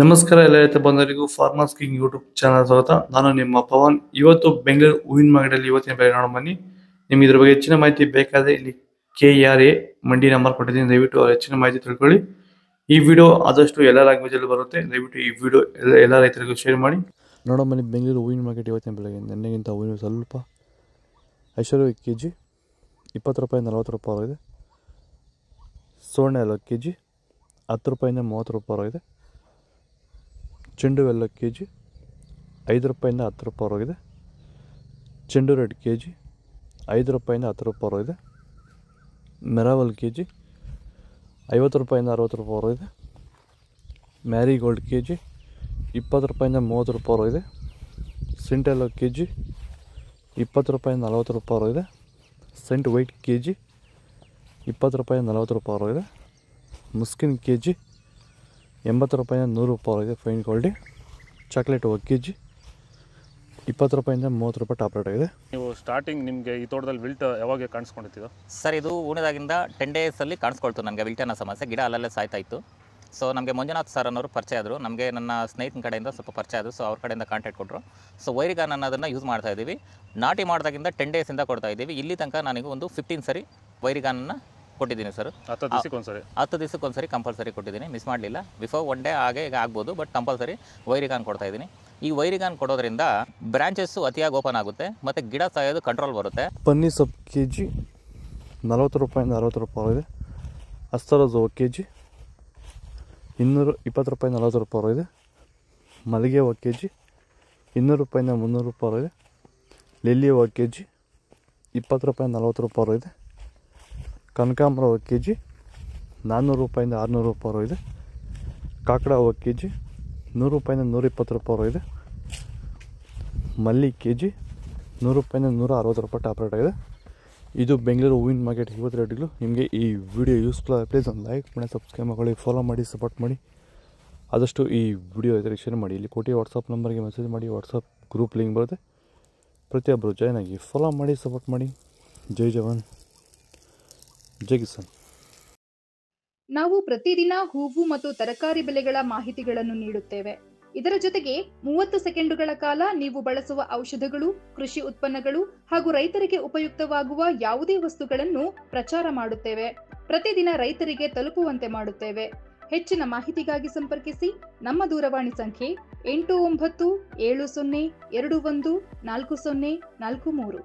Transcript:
ನಮಸ್ಕಾರ ಎಲ್ಲ ರೈತ ಬಂಧುಗಳಿಗೂ ಫಾರ್ಮರ್ಸ್ ಕಿಂಗ್ ಯೂಟ್ಯೂಬ್ ಚಾನಲ್ ಸ್ವಾಗತ. ನಾನು ನಿಮ್ಮ ಪವನ್. ಇವತ್ತು ಬೆಂಗಳೂರು ಹೂವಿನ ಮಾರ್ಕೆಟಲ್ಲಿ ಇವತ್ತಿನ ಬೆಲೆ ನೋಡೋಣ ಬನ್ನಿ. ನಿಮ್ಗೆ ಇದ್ರ ಬಗ್ಗೆ ಹೆಚ್ಚಿನ ಮಾಹಿತಿ ಬೇಕಾದ್ರೆ ಇಲ್ಲಿ KRA ಮಂಡಿ ನಂಬರ್ ಕೊಟ್ಟಿದ್ದೀನಿ, ದಯವಿಟ್ಟು ಹೆಚ್ಚಿನ ಮಾಹಿತಿ ತಿಳ್ಕೊಳ್ಳಿ. ಈ ವಿಡಿಯೋ ಆದಷ್ಟು ಎಲ್ಲ ಲ್ಯಾಂಗ್ವೇಜ್ ಅಲ್ಲಿ ಬರುತ್ತೆ, ದಯವಿಟ್ಟು ಈ ವಿಡಿಯೋ ಎಲ್ಲ ರೈತರಿಗೂ ಶೇರ್ ಮಾಡಿ. ನೋಡೋಣ ಬನ್ನಿ ಬೆಂಗಳೂರು ಹೂವಿನ ಮಾರ್ಕೆಟ್ ಇವತ್ತಿನ ಬೆಲೆಗೆ. ನಿನ್ನೆಗಿಂತ ಹೂವಿನ ಸ್ವಲ್ಪ ಐಶ್ವರ್ಯ KG 20 ರೂಪಾಯಿ 40 ರೂಪಾಯಿ ಇದೆ. ಸೋಣೆ ಎಲ್ಲ KG 10 ರೂಪಾಯಿಂದ 30 ರೂಪಾಯಿ ಇದೆ. ಚೆಂಡು ಎಲ್ಲ KG 5 ರೂಪಾಯಿಂದ 10 ರೂಪಾಯಿ. ಚೆಂಡು ರೆಡ್ KG 5 ರೂಪಾಯಿಂದ 10 ರೂಪಾಯಿ. ಮೆರಾವಲ್ KG 50 ರೂಪಾಯಿಂದ 60 ರೂಪಾಯಿ. ಮ್ಯಾರಿಗೋಲ್ಡ್ KG 20 ರೂಪಾಯಿಂದ 30 ರೂಪಾಯಿ. ಸಿಂಟೆಲ್ಲ KG 20 ರೂಪಾಯಿಂದ 40 ರೂಪಾಯಿ. ಸೆಂಟ್ ವೈಟ್ KG 20 ರೂಪಾಯಿಂದ 40 ರೂಪಾಯಿ. ಮುಸ್ಕಿನ್ KG 80 ರೂಪಾಯಿಂದ 100 ರೂಪಾಯಿ. ಫೈನ್ ಕ್ವಾಲಿಟಿ ಚಾಕ್ಲೇಟ್ KG 20 ರೂಪಾಯಿಂದ 30 ರೂಪಾಯಿ ಟಾಪ್ ರೇಟ್ ಆಗಿದೆ. ನೀವು ಸ್ಟಾರ್ಟಿಂಗ್ ನಿಮಗೆ ಈ ತೋಟದಲ್ಲಿ ವಿಲ್ಟ್ ಯಾವಾಗ ಕಾಣಿಸ್ಕೊಂಡಿತ್ತು ಸರ್? ಇದು ಉಣಿದಾಗಿಂದ 10 ಡೇಸಲ್ಲಿ ಕಾಣಿಸ್ಕೊಳ್ತು ನನಗೆ ವಿಲ್ಟ್ ಅನ್ನೋ ಸಮಸ್ಯೆ. ಗಿಡ ಅಲ್ಲಲ್ಲೇ ಸಾಯ್ತಾ ಇತ್ತು. ಸೊ ನಮಗೆ ಮಂಜುನಾಥ್ ಸರ್ ಅನ್ನೋರು ಪರಿಚಯ ಆದರು, ನಮಗೆ ನನ್ನ ಸ್ನೇಹಿತನ ಕಡೆಯಿಂದ ಸ್ವಲ್ಪ ಪರಿಚಯ ಆದರು. ಸೊ ಅವ್ರ ಕಡೆಯಿಂದ ಕಾಂಟ್ಯಾಕ್ಟ್ ಕೊಟ್ಟರು. ಸೊ ವೈರಿಗಾನ್ ಅನ್ನೋದನ್ನು ಯೂಸ್ ಮಾಡ್ತಾ ಇದ್ದೀವಿ. ನಾಟಿ ಮಾಡಿದಾಗಿಂದ 10 ಡೇಸಿಂದ ಕೊಡ್ತಾ ಇದ್ದೀವಿ. ಇಲ್ಲಿ ತನಕ ನನಗೆ ಒಂದು 15 ಸರಿ ವೈರಿಗಾನನ್ನು ಕೊಟ್ಟಿದ್ದೀನಿ ಸರ್. 10 ದಿವಸಕ್ಕೊಂದ್ಸರಿ ಕಂಪಲ್ಸರಿ ಕೊಟ್ಟಿದ್ದೀನಿ, ಮಿಸ್ ಮಾಡಲಿಲ್ಲ. ಬಿಫೋರ್ 1 ಡೇ ಹಾಗೆ ಈಗ ಆಗ್ಬೋದು, ಬಟ್ ಕಂಪಲ್ಸರಿ ವೈರಿಗಾನ್ ಕೊಡ್ತಾ ಇದ್ದೀನಿ. ಈ ವೈರಿಗಾನ್ ಕೊಡೋದ್ರಿಂದ ಬ್ರಾಂಚಸ್ಸು ಅತಿಯಾಗಿ ಓಪನ್ ಆಗುತ್ತೆ ಮತ್ತು ಗಿಡ ಸಾಯೋದು ಕಂಟ್ರೋಲ್ ಬರುತ್ತೆ. ಪನ್ನಿ ಸೊಪ್ಪು KG 40 ರೂಪಾಯಿಂದ 60 ರೂಪಾಯಿ ಇದೆ. ಅಸ್ತರೋಜ್ KG 220 ರೂಪಾಯಿಂದ 40 ರೂಪಾಯಿ ಇದೆ. ಮಲ್ಲಿಗೆ ಹೂವು KG 200 ರೂಪಾಯಿಂದ 300 ರೂಪಾಯಿ ಇದೆ. ಲಿಲ್ಲಿ ಹೂವು KG 20 ರೂಪಾಯಿಂದ 40 ರೂಪಾಯಿ ಇದೆ. ಕನಕಾಂಬರ ಹೂವು KG 400 ರೂಪಾಯಿಂದ 600 ರೂಪಾಯಿ ಇದೆ. ಕಾಕಡ ಹೂವು KG 100 ರೂಪಾಯಿಂದ 120 ರೂಪಾಯಿ ಇದೆ. ಮಲ್ಲಿ KG 100 ರೂಪಾಯಿಂದ 160 ರೂಪಾಯಿ ಟಾಪ್ ರೇಟ್ ಆಗಿದೆ. ಇದು ಬೆಂಗಳೂರು ಹೂವಿನ ಮಾರ್ಕೆಟ್ ಇವತ್ತು ರೇಟ್ಗಳು. ನಿಮಗೆ ಈ ವಿಡಿಯೋ ಯೂಸ್ಫುಲ್ ಆಗಿ ಪ್ಲೀಸ್ ಒಂದು ಲೈಕ್ ಮಾಡಿ, ಸಬ್ಸ್ಕ್ರೈಬ್ ಮಾಡಿ, ಫಾಲೋ ಮಾಡಿ, ಸಪೋರ್ಟ್ ಮಾಡಿ. ಆದಷ್ಟು ಈ ವಿಡಿಯೋ ಇದಕ್ಕೆ ಶೇರ್ ಮಾಡಿ. ಇಲ್ಲಿ ಕೊಟ್ಟು ವಾಟ್ಸಪ್ ನಂಬರ್ಗೆ ಮೆಸೇಜ್ ಮಾಡಿ, ವಾಟ್ಸಪ್ ಗ್ರೂಪ್ ಲಿಂಕ್ ಬರುತ್ತೆ. ಪ್ರತಿಯೊಬ್ಬರು ಜಾಯ್ನ್ ಆಗಿ ಫಾಲೋ ಮಾಡಿ, ಸಪೋರ್ಟ್ ಮಾಡಿ. ಜೈ ಜವಾನ್, ಜೈ ಕಿಸಾನ್. ನಾವು ಪ್ರತಿದಿನ ಹೂವು ಮತ್ತು ತರಕಾರಿ ಬೆಲೆಗಳ ಮಾಹಿತಿಗಳನ್ನು ನೀಡುತ್ತೇವೆ. ಇದರ ಜೊತೆಗೆ 30 ಸೆಕೆಂಡುಗಳ ಕಾಲ ನೀವು ಬಳಸುವ ಔಷಧಗಳು, ಕೃಷಿ ಉತ್ಪನ್ನಗಳು ಹಾಗೂ ರೈತರಿಗೆ ಉಪಯುಕ್ತವಾಗುವ ಯಾವುದೇ ವಸ್ತುಗಳನ್ನು ಪ್ರಚಾರ ಮಾಡುತ್ತೇವೆ. ಪ್ರತಿದಿನ ರೈತರಿಗೆ ತಲುಪುವಂತೆ ಮಾಡುತ್ತೇವೆ. ಹೆಚ್ಚಿನ ಮಾಹಿತಿಗಾಗಿ ಸಂಪರ್ಕಿಸಿ. ನಮ್ಮ ದೂರವಾಣಿ ಸಂಖ್ಯೆ 8970214043.